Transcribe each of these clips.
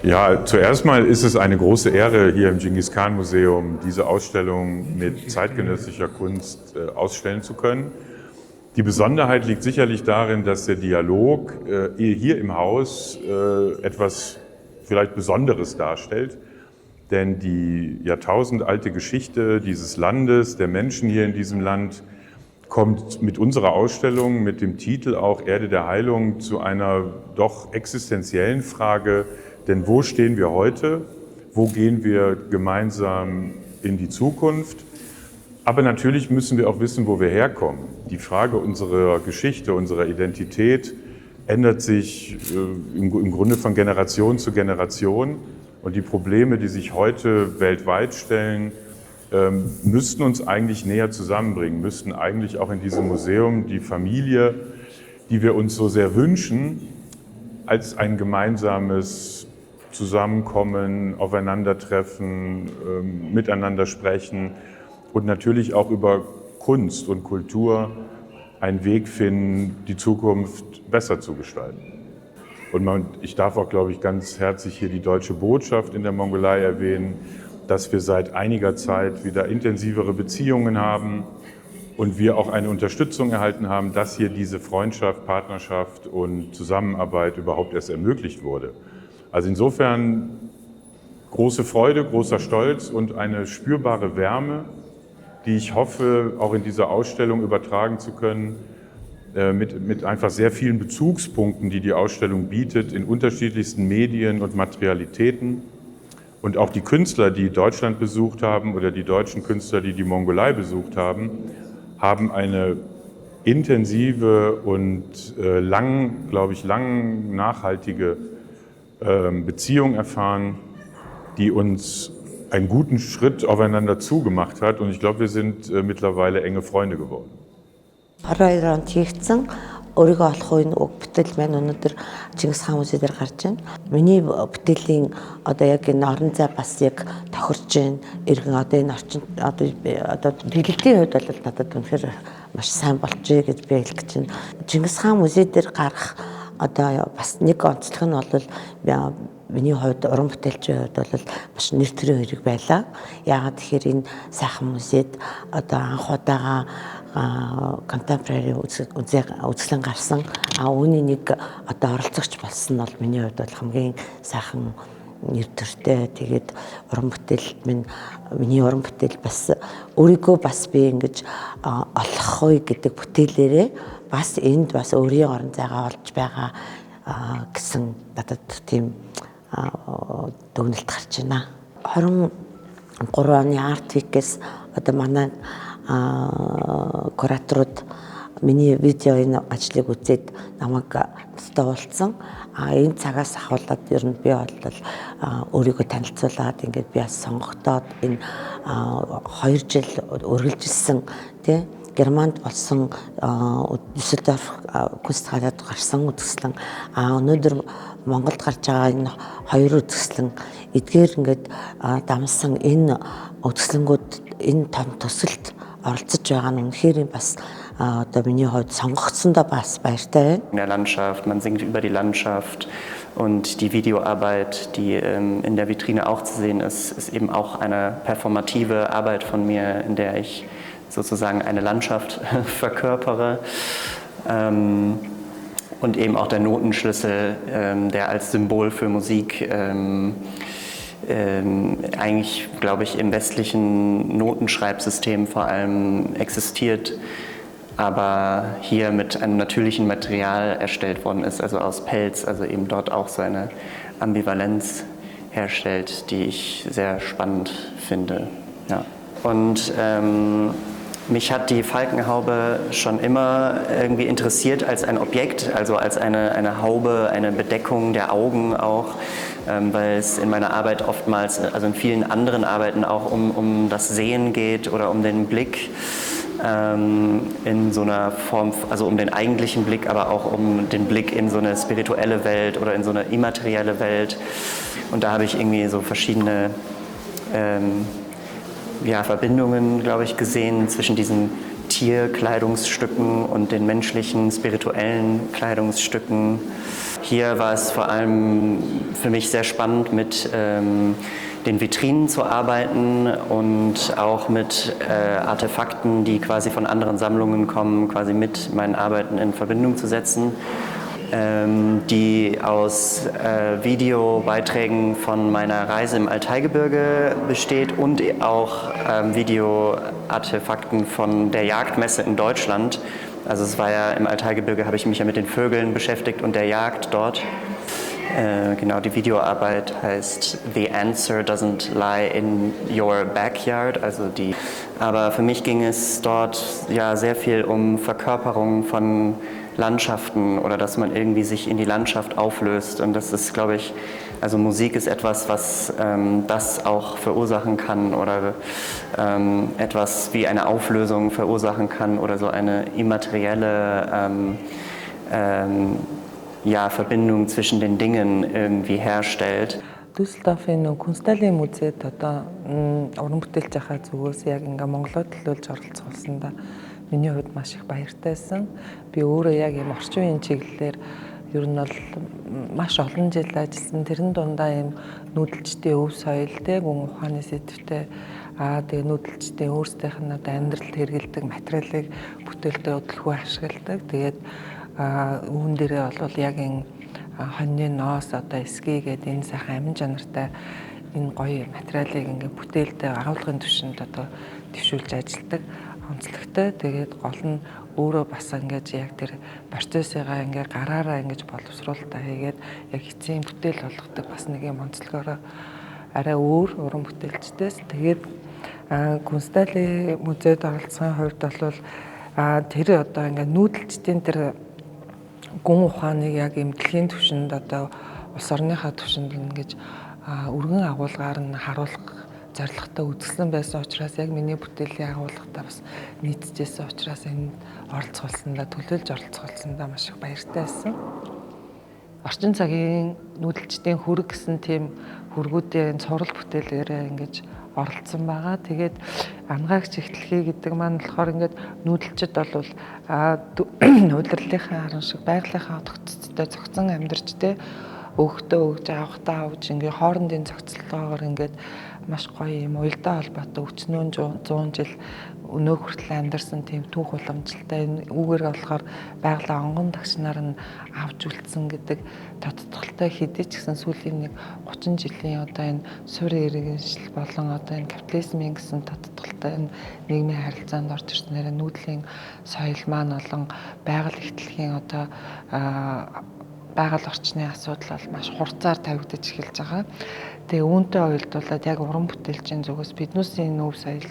Ja, zuerst mal ist es eine große Ehre, hier im Dschingis-Khan-Museum diese Ausstellung mit zeitgenössischer Kunst ausstellen zu können. Die Besonderheit liegt sicherlich darin, dass der Dialog hier im Haus etwas vielleicht Besonderes darstellt. Denn die jahrtausendalte Geschichte dieses Landes, der Menschen hier in diesem Land, kommt mit unserer Ausstellung, mit dem Titel auch Erde der Heilung, zu einer doch existenziellen Frage. Denn wo stehen wir heute? Wo gehen wir gemeinsam in die Zukunft? Aber natürlich müssen wir auch wissen, wo wir herkommen. Die Frage unserer Geschichte, unserer Identität ändert sich im Grunde von Generation zu Generation. Und die Probleme, die sich heute weltweit stellen, müssten uns eigentlich näher zusammenbringen, müssten eigentlich auch in diesem Museum die Familie, die wir uns so sehr wünschen, als ein gemeinsames Zusammenkommen, Aufeinandertreffen, miteinander sprechen und natürlich auch über Kunst und Kultur einen Weg finden, die Zukunft besser zu gestalten. Und ich darf auch, glaube ich, ganz herzlich hier die Deutsche Botschaft in der Mongolei erwähnen, dass wir seit einiger Zeit wieder intensivere Beziehungen haben und wir auch eine Unterstützung erhalten haben, dass hier diese Freundschaft, Partnerschaft und Zusammenarbeit überhaupt erst ermöglicht wurde. Also insofern große Freude, großer Stolz und eine spürbare Wärme, die ich hoffe, auch in dieser Ausstellung übertragen zu können, mit einfach sehr vielen Bezugspunkten, die die Ausstellung bietet, in unterschiedlichsten Medien und Materialitäten. Und auch die Künstler, die Deutschland besucht haben oder die deutschen Künstler, die die Mongolei besucht haben, haben eine intensive und lang nachhaltige Beziehung erfahren, die uns einen guten Schritt aufeinander zugemacht hat. Und ich glaube, wir sind mittlerweile enge Freunde geworden. Өөрийгөө олох үеийн уг бүтээл маань өнөөдөр Чингис хаан музей дээр гарч байна. Миний бүтээлийн одоо яг энэ орон зай бас яг тохирч байна. Иргэн одоо энэ орчин одоо дэлгэцийн хувьд бол надад үнэхээр маш сайн болжээ гэж би хэлэх гэж байна. Чингис хаан музей дээр гарах одоо бас нэг онцлог нь бол миний хувьд уран бүтээлчийн хувьд бол маш нэр төрийн хэрэг байлаа. Яагаад тэгэхээр энэ сайхан музейд одоо анх удаага contemporary үзэсгэлэн гарсан үүний нэг одоо оролцогч болсон нь бол миний хувьд бол хамгийн сайхан нэр төртэй. Тэгээд уран бүтээл миний уран бүтээл бас өөрийгөө бас би ингэж олохгүй гэдэг бүтээлээрээ бас энд бас өөрийн орон зайгаа олж байгаа гэсэн надад тийм дүгнэлт гарч байна. 23 оны Art Week-с одоо манай кураторууд миний видео энэ ажлыг үзээд намайг тустай уулзсан. Энэ цагаас ахуулаад ер нь би бол өөрийгөө танилцуулаад ингээд би бас сонгогдоод энэ 2 жил үргэлжилсэн тий Германд болсон Düsseldorf Kunsthalle-д гарсан үзэсгэлэн өнөөдөр Монголд гарч байгаа энэ 2 үзэсгэлэн эдгээр ингээд дамсан энэ үзэсгэлэнгүүд энэ том төсөлд оролцож байгаа нь үнэхээр бас одоо миний хувьд сонгогдсондоо бас баяртай байна. In der Landschaft, man singt über die Landschaft und die Videoarbeit, die in der Vitrine auch zu sehen ist, ist eben auch eine performative Arbeit von mir, in der ich sozusagen eine Landschaft verkörpere. Und eben auch der Notenschlüssel, der als Symbol für Musik eigentlich, glaube ich, im westlichen Notenschreibsystem vor allem existiert, aber hier mit einem natürlichen Material erstellt worden ist, also aus Pelz, also eben dort auch so eine Ambivalenz herstellt, die ich sehr spannend finde. Ja. Und mich hat die Falkenhaube schon immer irgendwie interessiert als ein Objekt, also als eine Haube, eine Bedeckung der Augen auch, weil es in meiner Arbeit oftmals, also in vielen anderen Arbeiten auch um das Sehen geht oder um den Blick in so einer Form, also um den eigentlichen Blick, aber auch um den Blick in so eine spirituelle Welt oder in so eine immaterielle Welt. Und da habe ich irgendwie so verschiedene Verbindungen, glaube ich, gesehen zwischen diesen Tierkleidungsstücken und den menschlichen, spirituellen Kleidungsstücken. Hier war es vor allem für mich sehr spannend, mit den Vitrinen zu arbeiten und auch mit Artefakten, die quasi von anderen Sammlungen kommen, quasi mit meinen Arbeiten in Verbindung zu setzen, die aus Videobeiträgen von meiner Reise im Altaigebirge besteht und auch Videoartefakten von der Jagdmesse in Deutschland. Also es war ja im Altaigebirge, habe ich mich ja mit den Vögeln beschäftigt und der Jagd dort. Genau, die Videoarbeit heißt The Answer Doesn't Lie in Your Backyard. Aber für mich ging es dort ja sehr viel um Verkörperung von Landschaften oder dass man irgendwie sich in die Landschaft auflöst. Und das ist, glaube ich, also Musik ist etwas, was das auch verursachen kann oder etwas wie eine Auflösung verursachen kann oder so eine immaterielle Verbindung zwischen den Dingen irgendwie herstellt. Düsseldorfын Kunsthalлийн музейд одоо уран бүтээлч ахаа зүгээс яг ингээ Монголоо төлөөлж оролцох болсондоо миний хувьд маш их баяртай байсан. Би өөрөө яг ийм орчин үеийн чиглэлээр ер нь бол маш олон жил ажилласан. Тэрэн дундаа ийм нүүдэлчдийн өв соёлтэй гүн ухааны сэдвтэй тэгээ нүүдэлчдийн өөрсдийнх нь одоо амьдралд хэрэгэлдэг материалыг бүтээлдээ хөдөлгөөн ашигладаг. Тэгээд үүн дээрээ бол яг энэ хоньны ноос одоо эсгий гэдэг энэ сайхан амин чанартай энэ гоё материалыг ингээ бүтээлдээ агуулгын түвшинд одоо дэвшүүлж ажилладаг онцлогтой. Тэгээд гол нь өөрөө бас ингэж яг тэр процессыгаа ингээ гараараа ингэж боловсруулалтаа хийгээд яг эцсийн бүтээл болгодог бас нэг юм онцлогоороо арай өөр уран бүтээлчдээс. Тэгээд Kunsthalлийн музейд оролцсон хувьд бол тэр одоо ингээ нүүдэлчдийн тэр гүн ухааныг яг ийм дэлхийн түвшинд одоо улс орныхаа түвшинд ингэж өргөн агуулгаар нь харуулах зорилготой үзэсгэлэн байсан учраас яг миний бүтээлийн агуулгатай бас нийцэжсэн учраас энэ оролцуулсандаа төлөөлж оролцуулсандаа маш их баяртай байсан. Орчин цагийн нүүдэлчдийн хүрэг гэсэн тийм хүргүүдийн цуврал бүтээлээрээ ингэж оролцсон байгаа. Тэгээд ангаагч ихтлэхий гэдэг маань болохоор ингээд нүүдэлчд бол удирлынхаа харан шиг байгалийнхаа тогтцтой зохицон амьдарч тэ өөхтөө өгж авахтаа авж ингээд хоорондын зохицолтойгоор ингээд маш гоё юм уялдаа холбоотой өчнөө 100 жил өнөө хүртэл амьдарсан тийм түүх уламжлалтай энэ үүгээр болохоор байгалийн онгон тагшнаар нь авч үлдсэн гэдэг тодтолтой хэдий ч гэсэн сүүлийн нэг 30 жилийн одоо энэ суурь иргэншил болон одоо энэ капитализмын гэсэн тодтолтой энэ нийгмийн харилцаанд орж ирснээр нүүдлийн соёл маань болон байгаль ихтлэхийн одоо байгаль орчны асуудал бол маш хурцаар тавигдаж эхэлж байгаа. Тэгээ үүнтэй уялдуулаад яг уран бүтээлчийн зүгээс биднүүсийн өв соёл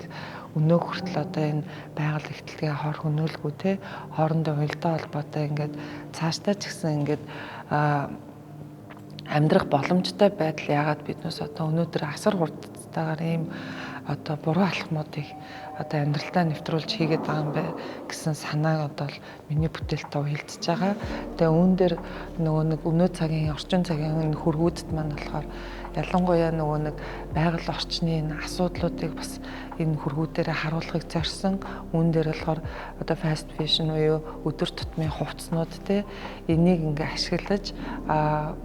өнөө хүртэл одоо энэ байгаль ихтлэгийн хор хөнөөлгүй те хоорондоо уялдаа холбоотой ингээд цаашдаа ч гэсэн ингээд амьдрах боломжтой байдал яагаад биднээс одоо өнөөдөр асар хурдтайгаар ийм одоо буруу алхмуудыг одоо амьдралдаа нэвтрүүлж хийгээд байгаа юм бэ гэсэн санааг одоо миний бүтээлтэй уялдж байгаа. Тэгээ үүн дээр нөгөө нэг өнөө цагийн орчин цагийн хөргүүдэд маань болохоор ялангуяа нөгөө нэг байгаль орчны энэ асуудлуудыг бас энэ хөргүүдээрээ харуулахыг зорьсон. Үүн дээр болохоор одоо fast fashion буюу өдөр тутмын хувцснууд те энийг ингээ ашиглаж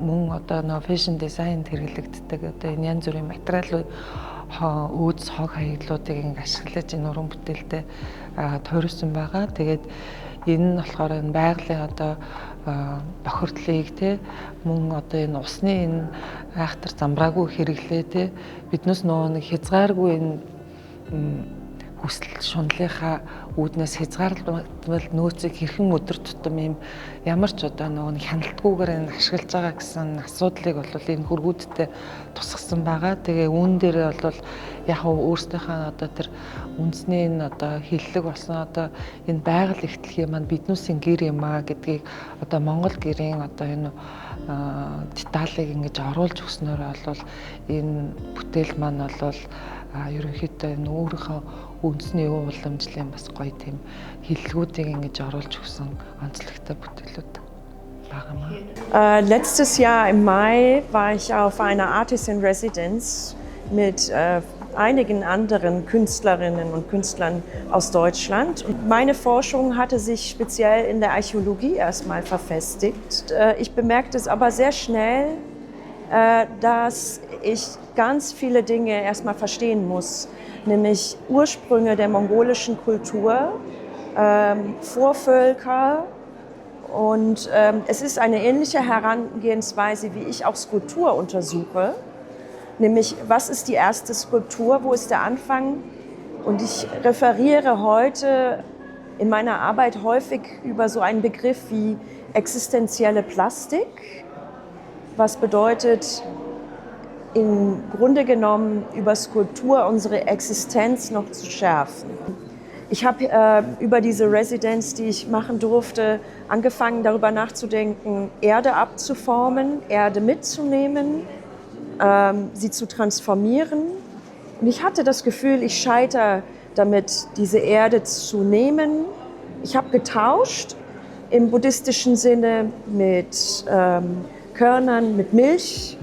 мөн одоо нөө fashion design хэрэглэгддэг одоо энэ янз бүрийн материал өөд хог хаягдлуудыг ингээ ашиглаж энэ уран бүтээлтэй тойрсон байгаа. Тэгээд энэ нь болохоор энэ байгалийн одоо бохирдлыг те мөн одоо энэ усны энэ айхтар замбраагүй хэрэглээ те биднээс нөгөө нэг хязгааргүй энэ хүсэл шунлынхаа үүднээс хязгаарлалт нөөцийг хэрхэн өдөр тутам юм ямар ч одоо нөгөө хяналтгүйгээр энэ ашиглаж байгаа гэсэн асуудлыг бол энэ хөргүүдтэй тусгасан байгаа. Тэгээ үүн дээр бол яг өөрсдийнхөө одоо тэр үндэсний энэ одоо хиллэг болсон одоо энэ байгаль ихтлэхий маань биднүүсийн гэр юм а гэдгийг одоо Монгол гэрийн одоо энэ деталийг ингэж оруулж өгснөөр бол энэ бүтээл маань бол ерөнхийдөө энэ өөрийнхөө үндэсний өв уламжлалын бас гоё тийм хиллэгүүдийг ингэж оруулж өгсөн онцлогтой бүтээлүүд байгаа. Letztes Jahr im Mai war ich auf einer Artist in Residence mit einigen anderen Künstlerinnen und Künstlern aus Deutschland. Und meine Forschung hatte sich speziell in der Archäologie erstmal verfestigt. Ich bemerkte es aber sehr schnell, dass ich ganz viele Dinge erstmal verstehen muss, nämlich Ursprünge der mongolischen Kultur, Vorvölker. Und es ist eine ähnliche Herangehensweise, wie ich auch Skulptur untersuche. Nämlich, was ist die erste Skulptur, wo ist der Anfang? Und ich referiere heute in meiner Arbeit häufig über so einen Begriff wie existenzielle Plastik, was bedeutet, im Grunde genommen über Skulptur unsere Existenz noch zu schärfen. Ich habe über diese Residenz, die ich machen durfte, angefangen darüber nachzudenken, Erde abzuformen, Erde mitzunehmen, sie zu transformieren. Und ich hatte das Gefühl, ich scheitere damit, diese Erde zu nehmen. Ich habe getauscht im buddhistischen Sinne mit Körnern, mit Milch.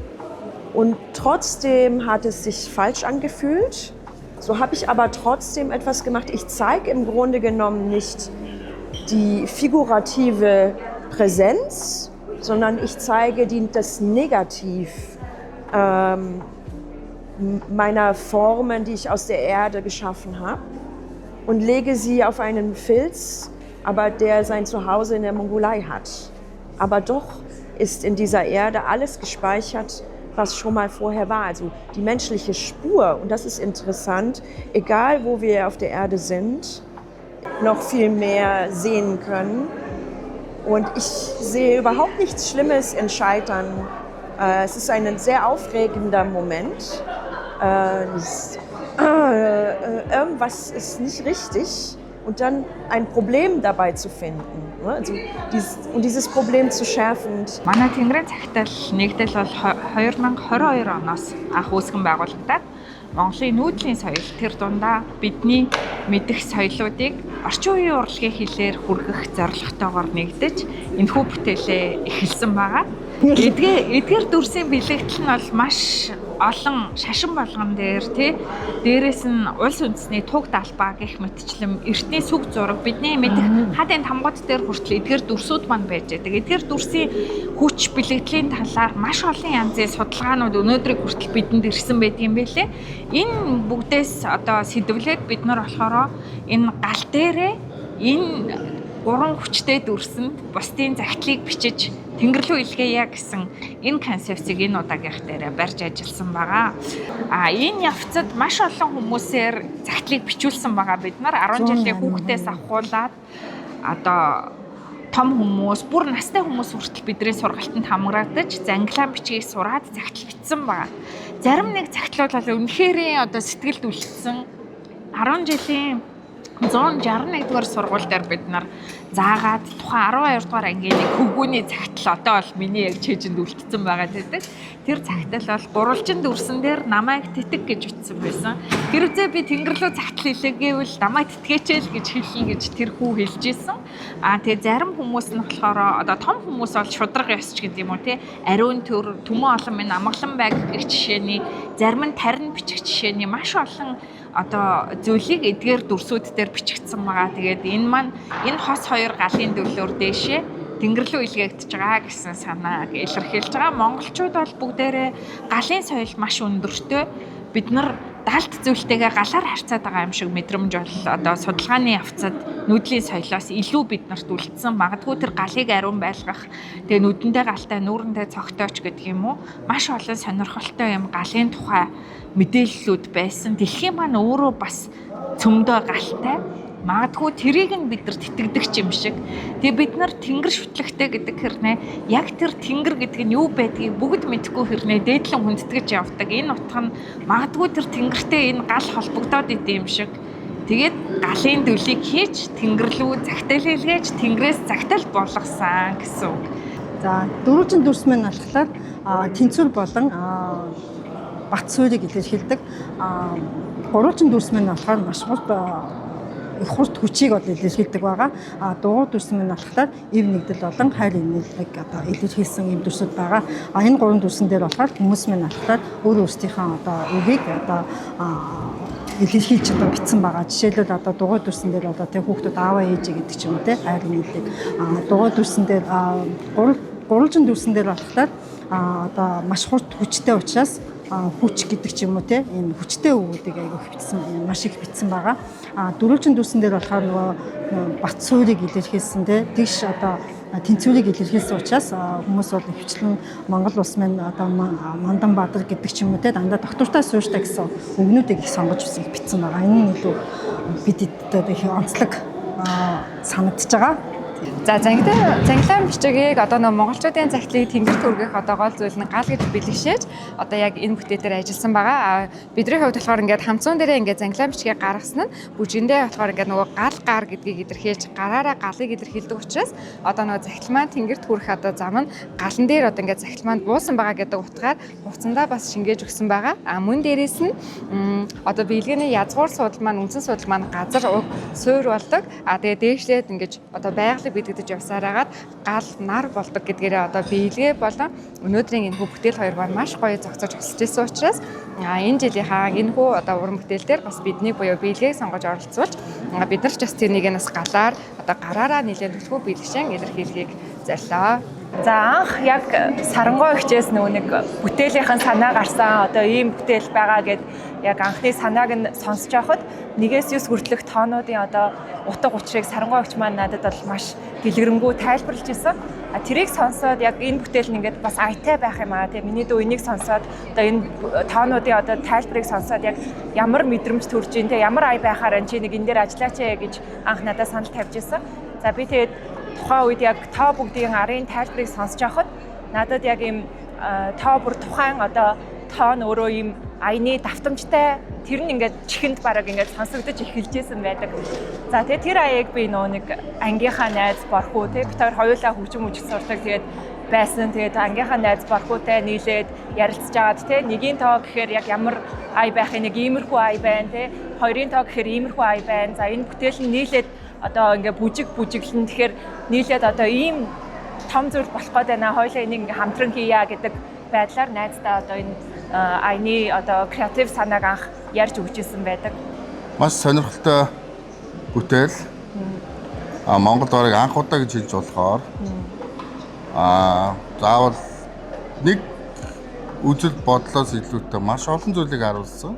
Und trotzdem hat es sich falsch angefühlt. So habe ich aber trotzdem etwas gemacht. Ich zeige im Grunde genommen nicht die figurative Präsenz, sondern ich zeige das Negativ meiner Formen, die ich aus der Erde geschaffen habe, und lege sie auf einen Filz, aber der sein Zuhause in der Mongolei hat. Aber doch ist in dieser Erde alles gespeichert, was schon mal vorher war. Also die menschliche Spur, und das ist interessant, egal wo wir auf der Erde sind, noch viel mehr sehen können. Und ich sehe überhaupt nichts Schlimmes in Scheitern. Es ist ein sehr aufregender Moment. Irgendwas ist nicht richtig und dann ein Problem dabei zu finden. Also dieses Problem zu schärfen. Манай Тэнгэрийн цагтаал нэгдэл бол 2022 оноос анх үүсгэн байгуулагдаад Монголын нүүдлийн соёл тэр дундаа бидний мэдих соёлоодыг орчин үеийн урлагийн хэлээр хүргэх зорилготойгоор нэгдэж энэхүү бүтээлээ эхэлсэн байгаа. Эдгээр дүрсийн бэлэгдэл нь бол маш олон шашин болгон дээр дээрээс нь улс үндэсний туг далбаа гэх мэтчлэн эртний сүг зураг бидний мэдих хадын тамгууд дээр хүртэл эдгээр дүрсүүд маань байж байдаг. Эдгээр дүрсийн хүч бэлэгдлийн талаар маш олон янзын судалгаанууд өнөөдрийг хүртэл бидэнд ирсэн байдаг юм байлээ. Энэ бүгдээс одоо сэдвлээд бид нар болохоор энэ гал дээрээ энэ гурван хүчтэй дүрсэнд бусдын загтлыг бичиж Тэнгэрлүү илгээе гэсэн энэ концепцийг энэ удаагийнх дээр барьж ажилласан байгаа. Энэ явцад маш олон хүмүүсээр загтлыг бичүүлсэн байгаа. Бид нар 10 жилийн хүүхдээс ахуулаад одоо том хүмүүс, бүр настай хүмүүс хүртэл бидний сургалтанд хамгаагдаж зангилаан бичгийг сураад загтал бичсэн байгаа. Зарим нэг загтлууд бол үнэхээр одоо сэтгэлд үлдсэн 10 жилийн 161 дугаар сургууль дээр бид нар заагаад тухайн 12 дугаар ангийн нэг хөвгүүний загтал одоо бол миний яг чэжинд үлдсэн байгаа гэдэг. Тэр загтал бол гурвалжин дүрсэн дээр намайг тэтг гэж утсан байсан. Хэрвээ би Тэнгэрлүү загтал хэлээгээвэл намайг тэтгээчээл гэж хэлхий гэж тэр хүү хэлж исэн. Тэгээ зарим хүмүүс нь болохоор одоо том хүмүүс бол шудраг ёсч гэдэг юм уу те. Ариун төр, төмөн олон минь амгалан байг гэх жишээний, зарим нь тарин бичих жишээний маш олон одоо зүйлийг эдгээр дүрсүүд дээр бичигдсэн байгаа. Тэгээд энэ хос хоёр галын дөлөөр дээшээ Тэнгэрлүү илгээгдэж байгаа гэсэн санааг илэрхийлж байгаа. Монголчууд бол бүгдээрээ галын соёл маш өндөртэй. Бид нар далд зүйлтэйгээ галаар харьцаад байгаа юм шиг мэдрэмж бол одоо судалгааны явцад нүүдлийн соёлоос илүү биднэрт үлдсэн. Магадгүй тэр галыг ариун байлгах, тэгээ нүдэндээ галтай, нүүрэндээ цогтойч гэдэг юм уу? Маш олон сонирхолтой юм галын тухай мэдээллүүд байсан. Дэлхийн маань өөрөө бас цөмдөө галтай. Магадгүй тэрийг нь бид нар тэтгэдэг юм шиг. Тэгээ бид нар тэнгэр шүтлэгтэй гэдэг хэрнээ яг тэр тэнгэр гэдэг нь юу байдгийг бүгд мэдгүй хэрнээ дээдлэн хүндэтгэж явдаг. Энэ утга нь магадгүй тэр тэнгэртэй энэ гал холбогдоод идэв юм шиг. Тэгээд галын дөлийг хийж Тэнгэрлүү загтал илгээж тэнгэрээс загтал болгосон гэсэн үг. За дөрвөн дүрс мань болохоор тэнцвэр болон бат суурийг илэрхийлдэг. Гурван дүрс мань болохоор маш гол их хурд хүчийг одоо илэрхийлдэг байгаа. Дугуй дүрсэн мань болохоор эв нэгдэл болон хайр инээлийг одоо илэрхийлсэн эв дүрсүүд байгаа. Энэ гурван дүрсэн дээр болохоор хүмүүс мань болохоор өөр өөрсдийнхээ одоо үгийг одоо илэрхийлж одоо бичсэн байгаа. Жишээлбэл одоо дугуй дүрсэн дээр одоо тэг хүүхдүүд ааваа ээжээ гэдэг ч юм уу те хайр инээлийг дугуй дүрсэн дээр гурвалжин дүрсэн дээр болохоор одоо маш хурд хүчтэй учраас хүч гэдэг ч юм уу те энэ хүчтэй өгүүдийг айгүй бичсэн маш их бичсэн байгаа. Дөрвөлжин дүрсэн дээр болохоор нөгөө бат суурийг илэрхийлсэн те тэгш одоо тэнцвэрийг илэрхийлсэн учраас хүмүүс бол хвчлэн Монгол улс маань одоо Мандан Баатар гэдэг ч юм уу те дандаа доктортой суурьтай гэсэн өгнүүдийг их сонгож бичсэн байгаа. Энэ нь илүү бидэд их онцлог санагдаж байгаа. За зангилаан бичгийг одоо нөө монголчуудын захидлыг тэнгэрт хүргэх одоо гол зүйл нь гал гэж бэлгшээж одоо яг энэ бүтээл дээр ажилласан байгаа. Бидний хувьд болохоор ингээд хамцуун дээрээ ингээд зангилаан бичгийг гаргасан нь бүжиндээ болохоор ингээд нөгөө гал гар гэдгийг илэрхийлж гараараа галыг илэрхийлдэг учраас одоо нөгөө захидал маань тэнгэрт хүрэх одоо зам нь галан дээр одоо ингээд захидал маань буусан байгаа гэдэг утгаар хугацаандаа бас шингээж өгсөн байгаа. Мөн дээрээс нь одоо биелгээний язгуур суудал маань үндсэн суудал маань газар уг суур болдог. Тэгээ дээшлээд ингээд одоо байгаль бидэгдэж явсараагаад гал нар болдог гэдгээрээ одоо биелгээ болон өнөөдрийн энэ бүтээл хоёр маань маш гоё зохицож өсөж ирсэн учраас энэ жилийнхаа энэ хүү одоо уран бүтээл дээр бас бидний буюу биелгээг сонгож оролцуулж бид нар ч бас тэрнийг нас галаар одоо гараараа нэлээд төлхөө биелгшэн илэрхийлэхийг зарлаа. За анх яг сарангой хичээс нөгөө нэг бүтээлийнхэн санаа гарсан одоо ийм бүтээл байгаа гэд яг анхны санааг нь сонсож байхад 1-9 хүртэлх тоонуудын одоо утга учирыг сарангой өгч маань надад бол маш дэлгэрэнгүй тайлбарлаж ирсэн. Тэрийг сонсоод яг энэ бүтээл нь ингээд бас аятай байх юм аа тийм миний дөө энийг сонсоод одоо энэ тоонуудын одоо тайлбарыг сонсоод яг ямар мэдрэмж төрж ийн тийм ямар ая байхаар энэ нэг энэ дээр ажиллаач гэж анх надад санал тавьж ирсэн. За би тэгээд тухайн үед яг тоо бүгдийн арын тайлбарыг сонсож байхад надад яг ийм тоо бүр тухайн одоо тоон өөрөө ийм аяны давтамжтай тэр нь ингээд чихэнд бараг ингээд сонсогдож эхэлжсэн байдаг. За тэгээ тэр аяыг би нөө нэг ангийнхаа найз борхуу тий бид хоёр хоёулаа хөгжим үжих сурдаг тэгээд байсан. Тэгээд ангийнхаа найз борхуутай нийлээд ярилцж аваад тий нэгийн тоо гэхээр яг ямар ая байх нэг иймэрхүү ая байна тий хоёрын тоо гэхээр иймэрхүү ая байна. За энэ бүтээл нь нийлээд одоо ингээ бүжиглэн тэгэхээр нийлээд одоо ийм том зүйл болох гээд байна. Хоёулаа энийг ингээ хамтран хийя гэдэг байдлаар найздаа одоо энэ аяны одоо креатив санааг анх ярьж өгчээсэн байдаг. Маш сонирхолтой бүтээл. Монгол орыг анх удаа гэж хэлж болохоор заавал нэг үзэл бодлоос илүүтэй маш олон зүйлийг харуулсан.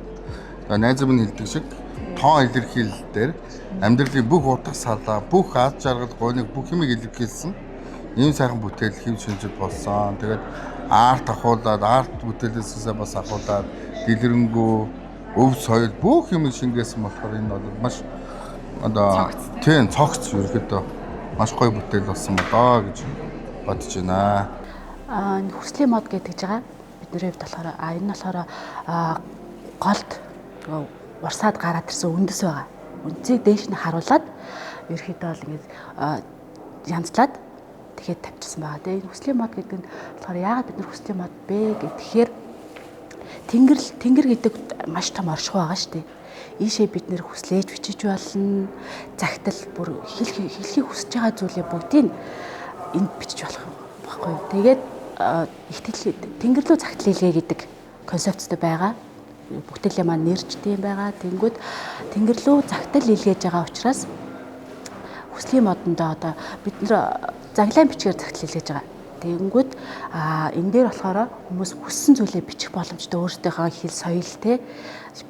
Найз минь хэлдэг шиг тоон илэрхийлэл дээр амьдралын бүх утга салаа, бүх аз жаргал, гоныг бүх юмыг илэрхийлсэн. Ийм сайхан бүтээл хэв шинжил болсон. Тэгээд арт ахуулаад, арт бүтээлээсээ бас ахуулаад дэлгэрэнгүй, өв соёл бүх юмыг шингээсэн болохоор энэ бол маш одоо тийм цогц ерөөдөө маш гоё бүтээл болсон болоо гэж бодож байна. Хүслийн мод гэдэг байгаа. Бидний хувьд болохоор энэ болохоор голд урсаад гараад ирсэн үндэс байгаа. Үндсийг дээш нь харуулад ерөөхдөө бол ингэж янзлаад тэгэхэд тавьчихсан байгаа. Тэгээ энэ хүслийн мод гэдэг нь болохоор яагаад бид нар хүслийн мод бэ гэхээр тэнгэр гэдэг маш том оршихуй байгаа шүү дээ. Ийшээ бид нэр хүслээж бичиж болно. Загтал бүр хэлхийг хүсэж байгаа зүйлээ бүгдийг энд бичиж болох юм баггүй. Тэгээд тэнгэр рүү загтал илгээ гэдэг концепттэй байгаа. Бүтээлээ маань нэрчтэй юм байгаа. Тэнгүүд тэнгэр рүү загтал илгээж байгаа учраас хүслийн модондоо одоо бид нэр заглаан бичгээр загтал илгээж байгаа. Тэнгүүд энэ дээр болохоор хүмүүс хүссэн зүйлээ бичих боломжтой өөрсдийнхөө хэл соёл те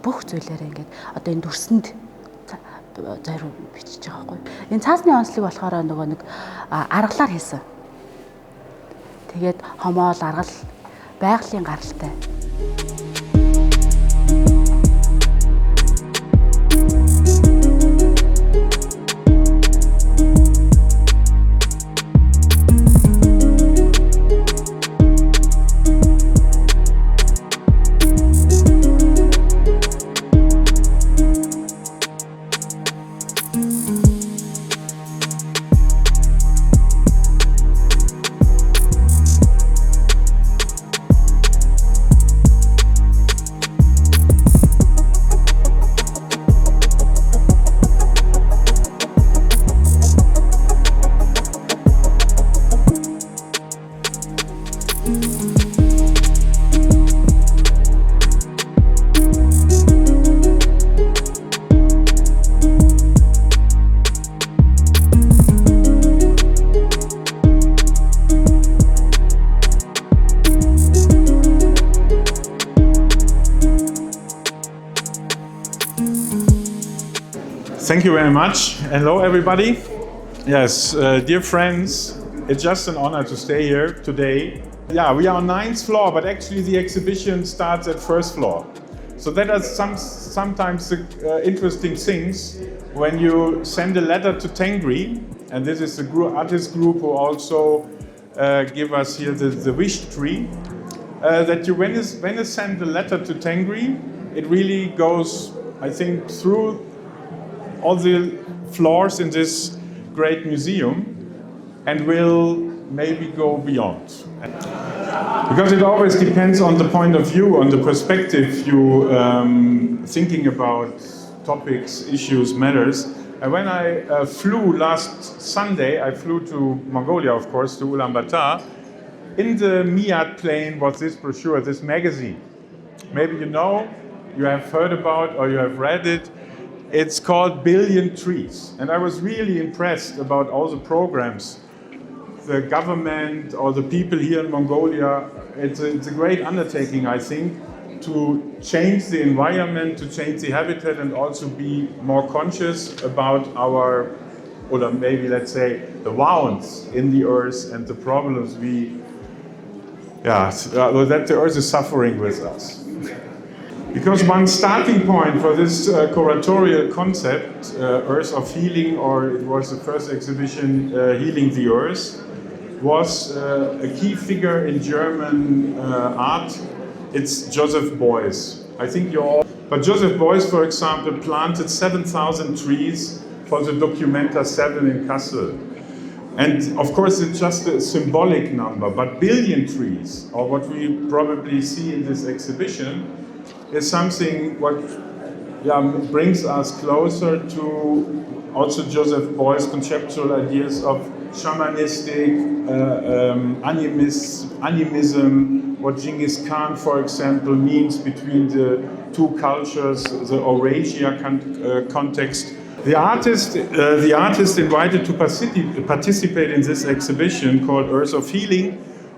бүх зүйлээрээ ингээд одоо энэ дүрсэнд зориу бичиж байгаа байхгүй. Энэ цаасны онцлог болохоор нөгөө нэг аргалаар хийсэн. Тэгээд хомоол аргал байгалийн гаралтай. Thank you very much. Hello, everybody. Yes, dear friends, it's just an honor to stay here today. Yeah, we are on 9th floor, but actually the exhibition starts at 1st floor. So that are sometimes interesting things when you send a letter to Tengri, and this is the artist group who also give us here the wish tree, that you when you send a letter to Tengri, it really goes, I think, through all the floors in this great museum and will maybe go beyond. Because it always depends on the point of view, on the perspective you thinking about topics, issues, matters. And when I flew last Sunday, I flew to Mongolia, of course, to Ulaanbaatar. In the Miat plane was this brochure, this magazine. Maybe you know, you have heard about or you have read it. It's called Billion Trees. And I was really impressed about all the programs the government or the people here in Mongolia. It's a great undertaking, I think, to change the environment, to change the habitat, and also be more conscious about our, or maybe let's say, the wounds in the earth and the problems that the earth is suffering with us. Because one starting point for this curatorial concept, Earth of Healing, or it was the first exhibition, Healing the Earth, was a key figure in German art. It's Joseph Beuys. I think you all. But Joseph Beuys, for example, planted 7,000 trees for the Documenta 7 in Kassel. And of course, it's just a symbolic number, but billion trees, or what we probably see in this exhibition, is something what brings us closer to also Joseph Beuys' conceptual ideas of shamanistic, animism, what Genghis Khan, for example, means between the two cultures, the Eurasia context. The artist invited to participate in this exhibition called Earth of Healing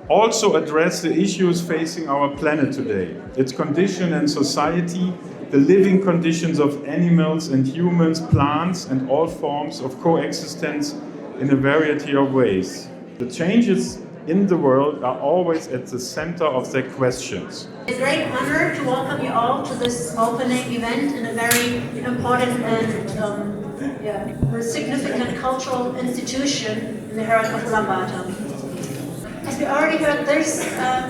also address the issues facing our planet today, its condition and society, the living conditions of animals and humans, plants, and all forms of coexistence in a variety of ways. The changes in the world are always at the center of their questions. It's a great honor to welcome you all to this opening event in a very important and significant cultural institution in the heart of Ulaanbaatar. As we already heard, this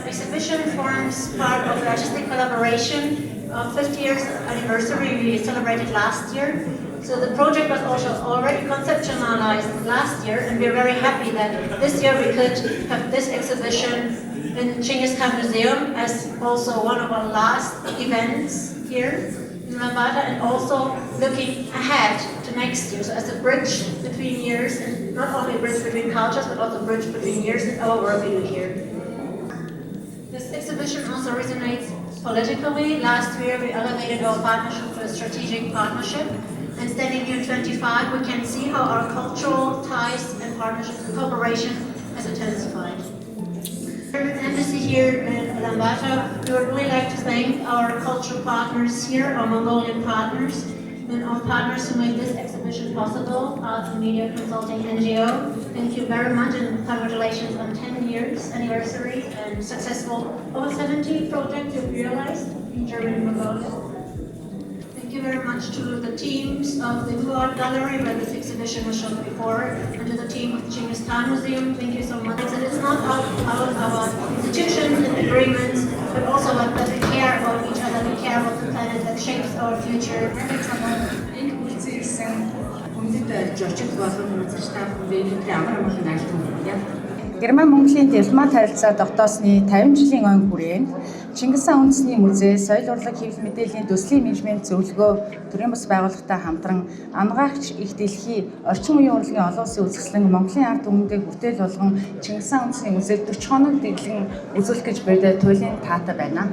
exhibition forms part of the artistic collaboration of 50 years anniversary we celebrated last year. So the project was also already conceptualized last year, and we're very happy that this year we could have this exhibition in Genghis Khan Museum as also one of our last events here in Ulaanbaatar, and also looking ahead to next year. So as a bridge between years, and not only a bridge between cultures, but also a bridge between years and our work we do here. This exhibition also resonates politically. Last year we elevated our partnership to a strategic partnership. And standing here in 25, we can see how our cultural ties and partnerships and cooperation has intensified. German Embassy here in Ulaanbaatar, we would really like to thank our cultural partners here, our Mongolian partners, and our partners who made this exhibition possible, Arts and Media Consulting NGO. Thank you very much, and congratulations on 10 years anniversary and successful over 70 projects you've realized in Germany and Mongolia. Thank you very much to the teams of the Blue Art Gallery, where this exhibition was shown before, and to the team of the Genghis Khan Museum. Thank you so much. And it's not about our institutions and agreements, but also about that we care about each other, we care about the planet that shapes our future. Герман Монголын дипломат харилцаа тогтоосны 50 жилийн ойн хүрээнд Чингис хаан үндэсний музей, соёл урлаг хэвлэл мэдээллийн төслийн менежмент зөвлөгөө төрийн бас байгууллагатай хамтран амгаагч их дэлхий орчин үеийн урлагийн олон улсын үзэсгэлэн Монголын ард түмэндээ хүртэл болгон Чингис хаан үндэсний музей 40 хоног дэглэн үзүүлэх гэж бид туйлын таатай байна.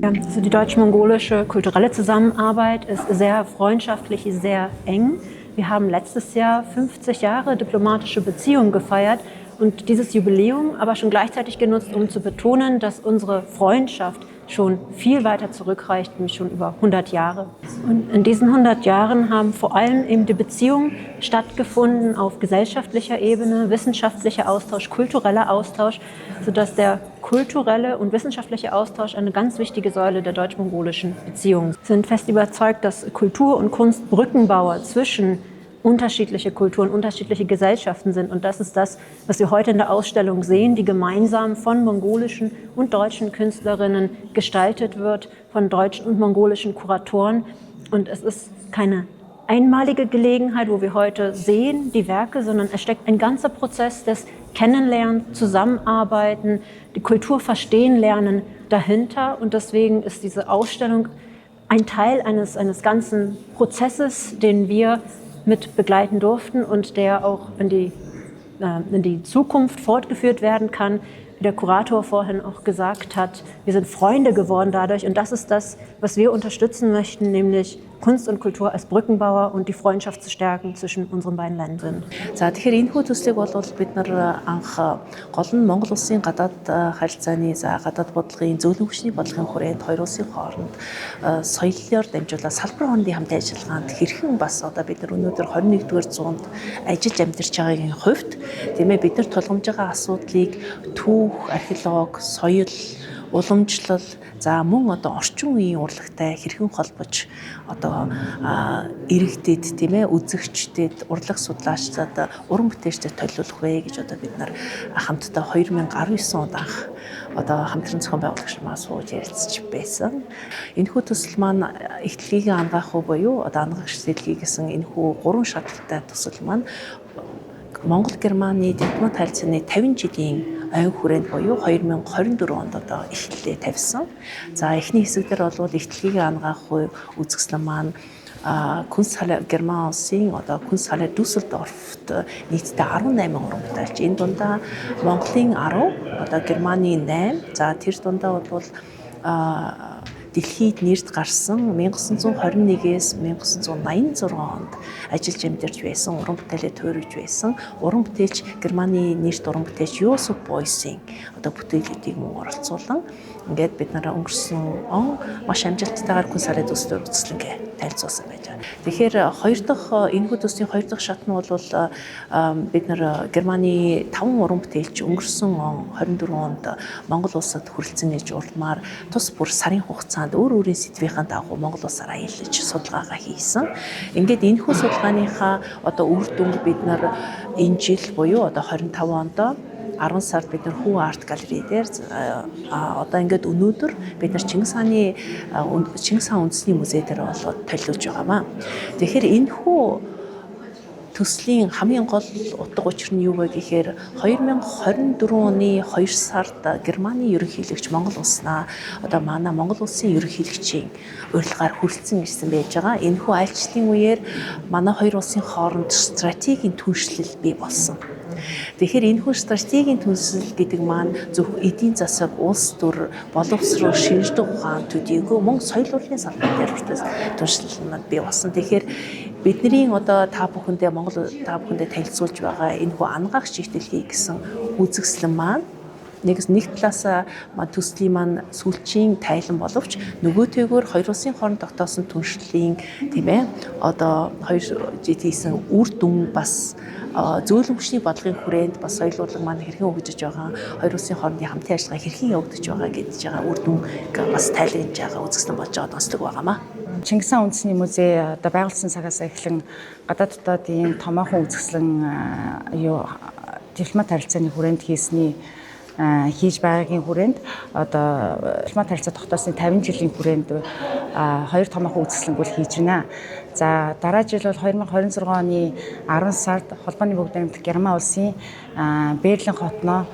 Also die deutsch-mongolische kulturelle Zusammenarbeit ist sehr freundschaftlich, sehr eng. Wir haben letztes Jahr 50 Jahre diplomatische Beziehungen gefeiert und dieses Jubiläum aber schon gleichzeitig genutzt, um zu betonen, dass unsere Freundschaft schon viel weiter zurückreicht, nämlich schon über 100 Jahre. Und in diesen 100 Jahren haben vor allem eben die Beziehungen stattgefunden auf gesellschaftlicher Ebene, wissenschaftlicher Austausch, kultureller Austausch, sodass der kulturelle und wissenschaftliche Austausch eine ganz wichtige Säule der deutsch-mongolischen Beziehungen ist. Wir sind fest überzeugt, dass Kultur und Kunst Brückenbauer zwischen unterschiedliche Kulturen, unterschiedliche Gesellschaften sind. Und das ist das, was wir heute in der Ausstellung sehen, die gemeinsam von mongolischen und deutschen Künstlerinnen gestaltet wird, von deutschen und mongolischen Kuratoren. Und es ist keine einmalige Gelegenheit, wo wir heute sehen, die Werke, sondern es steckt ein ganzer Prozess des Kennenlernen, Zusammenarbeiten, die Kultur verstehen lernen dahinter. Und deswegen ist diese Ausstellung ein Teil eines ganzen Prozesses, den wir mit begleiten durften und der auch in die Zukunft fortgeführt werden kann. Wie der Kurator vorhin auch gesagt hat, wir sind Freunde geworden dadurch und das ist das, was wir unterstützen möchten, nämlich Kunst und Kultur als Brückenbauer und die Freundschaft zu stärken zwischen unseren beiden Ländern. За тэгэхээр энэхүү төслийг бол бид нар анх гол нь Монгол улсын гадаад харилцааны гадаад бодлогын зөөлөн хүчний бодлогын хүрээнд хоёр улсын хооронд соёлоор дамжуулаад салбар хоорондын хамт ажиллагаанд хэрхэн бас одоо бид нар өнөөдөр 21-р зуунд ажиллаж амьдарч байгаагийн хувьд тийм ээ бид нар тулгамж байгаа асуудлыг түүх, археологи, соёл, уламжлал за мөн одоо орчин үеийн урлагтай хэрхэн холбож одоо иргэдэд тийм ээ үзэгчдэд урлаг судлаачдад уран бүтээлчдэд төлөвлөх вэ гэж одоо бид нар хамтдаа 2019 онд анх одоо хамтран зохион байгуулагч маань сууж ярилцж байсан. Энэхүү төсөл маань ихтлэгийг ангаах уу буюу одоо ангагч сэлгийг гэсэн энэхүү 3 шатлалтай төсөл маань Монгол-Германы дипломат харилцааны 50 жилийн ойн хүрээнд буюу 2024 онд одоо эхлэлээ тавьсан. За эхний хэсэг дээр бол ихтлэгийг ангаах үзэсгэлэн маань Kunsthalle Герман улсын одоо Kunsthalle Düsseldorft нийтдээ 18 уран бүтээлч. Энэ дундаа Монголын 10, одоо Германы 8. За тэр дундаа бол дэлхийд нэрд гарсан 1921-ээс 1986 онд ажиллаж амьдарч байсан уран бүтээлээ туурж байсан уран бүтээлч Германы нэрд уран бүтээлч Josef Beuysийн одоо бүтээлүүдийг мөн оролцуулан ингээд бид нараа өнгөрсөн он маш амжилттайгаар Kunsthalle Düsseldorft үзэсгэлэнгээ танилцуулсан байж байгаа. Тэгэхээр хоёр дахь энэхүү төслийн хоёр дахь шат нь бол бид нар Германы 5 уран бүтээлч өнгөрсөн он 24 онд Монгол улсад хүрэлцэн нээж уралмаар тус бүр сарын хугацаанд өөр өөрийн сэдвийн дагуу Монгол улсаар аялаж судалгаагаа хийсэн. Ингээд энэхүү судалгааныхаа одоо үр дүнг бид нар энэ жил буюу одоо 25 онд 10 сард бид нар Хүү арт галерей дээр одоо ингээд өнөөдөр бид нар Чингис хаан үндэсний музей дээр болоод төлөвлөж байгаамаа. Тэгэхээр энэхүү төслийн хамгийн гол утга учир нь юу вэ гэхээр 2024 оны 2 сард Германы ерөнхийлөгч Монгол улснаа одоо манай Монгол улсын ерөнхийлөгчийн урилгаар хүрэлцэн ирсэн байж байгаа. Энэхүү айлчлалын үеэр манай хоёр улсын хооронд стратегийн түншлэл бий болсон. Тэгэхээр энэхүү стратегийн түншлэл гэдэг маань зөвхөн эдийн засаг, улс төр, боловсрол, шинжлэх ухаан, төдийгүй мөн соёл урлагийн салбар дээр хүртэл түншлэл маань бий болсон. Тэгэхээр бидний одоо та бүхэндээ Монгол та бүхэндээ танилцуулж байгаа энэхүү ангаах чиглэлийг гэсэн үзэсгэлэн маань нэг талаас төслийн маань сүүлчийн тайлан боловч нөгөөтэйгөр хоёр улсын хооронд тогтоосон түншлэлийн тийм ээ одоо хоёр жил хийсэн үр дүн бас зөөлөн хүчний бодлогын хүрээнд бас соёл урлаг маань хэрхэн хөгжиж байгаа, хоёр улсын хоорондын хамтын ажиллагаа хэрхэн явагдаж байгаа гэж байгаа үр дүн бас тайлбарлаж байгаа үзэсгэлэн болж байгаа онцлог байгаамаа. Чингис хаан үндэсний музей одоо байгуулсан цагаас эхлэн гадаад дотоодын томоохон үзэсгэлэн дипломат харилцааны хүрээнд хийж байгаагийн хүрээнд одоо дипломат харилцаа тогтоосны 50 жилийн хүрээнд хоёр томоохон үзэсгэлэнг хийж байна. За дараа жил бол 2026 оны 10 сард холбооны бүгд найрамдах Герман улсын Берлин хотноо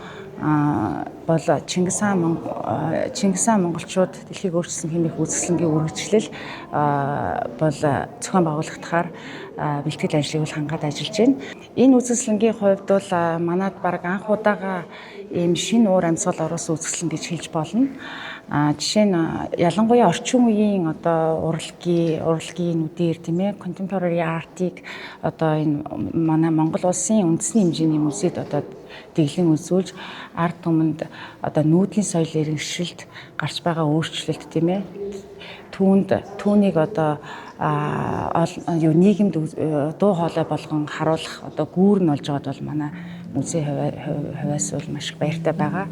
бол Чингис хаан монголчууд дэлхийг өөрчилсөн хэмээх үзэсгэлэнгийн үргэлжлэл бол зохион байгуулагдахаар бэлтгэл ажлыг хангаад ажиллаж байна. Энэ үзэсгэлэнгийн хувьд бол манад баг анх удаага ийм шинэ уур амьсгал оруулсан үзэсгэлэн гэж хэлж болно. Жишээ нь ялангуяа орчин үеийн одоо урлагийн нүдээр тийм ээ contemporary art-ыг одоо энэ манай Монгол улсын үндэсний хэмжээний музейд одоо дэглэн үзүүлж ард түмэнд одоо нүүдлийн соёл иргэншилд гарч байгаа өөрчлөлт тийм ээ түүнийг одоо нийгэмд дуу хоолой болгон харуулах одоо гүүр нь болж байгаад бол манай музей хувьас бол маш их баяртай байгаа.